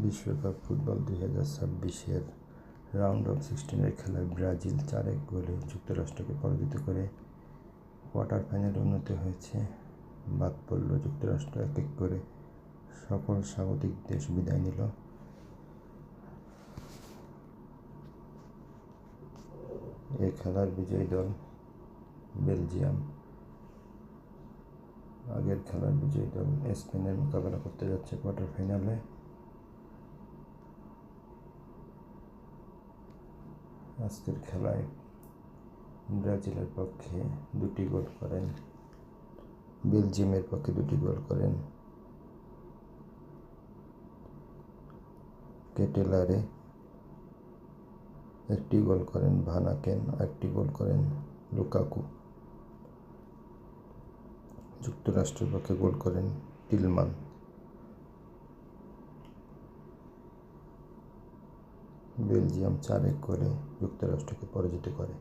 বিশ্বকাপ football 2026-এর round of 16-এর খেলায় Brazil 4-1 গোলে যুক্তরাষ্ট্রকে পরাজিত করে কোয়ার্টার ফাইনালে উন্নীত হয়েছে। বাদ পড়ল যুক্তরাষ্ট্র, 1-1 করে সকল স্বাগতিক দেশ বিদায় নিল। এ খেলার বিজয়ী দল বেলজিয়াম। আগের খেলার বিজয়ী দল স্পেনের মোকাবেলা করতে যাচ্ছে কোয়ার্টার ফাইনালে। আজকের খেলায় ব্রাজিলের পক্ষে 2টি গোল করেন, বেলজিয়ামের পক্ষে 2টি গোল করেন কেটেলারে, 1টি গোল করেন ভানাকেন, 1টি গোল করেন লুকাকু। যুক্তরাষ্ট্রের পক্ষে গোল করেন টিলমান। বেলজিয়াম 4-1 গোলে যুক্তরাষ্ট্রকে পরাজিত করে।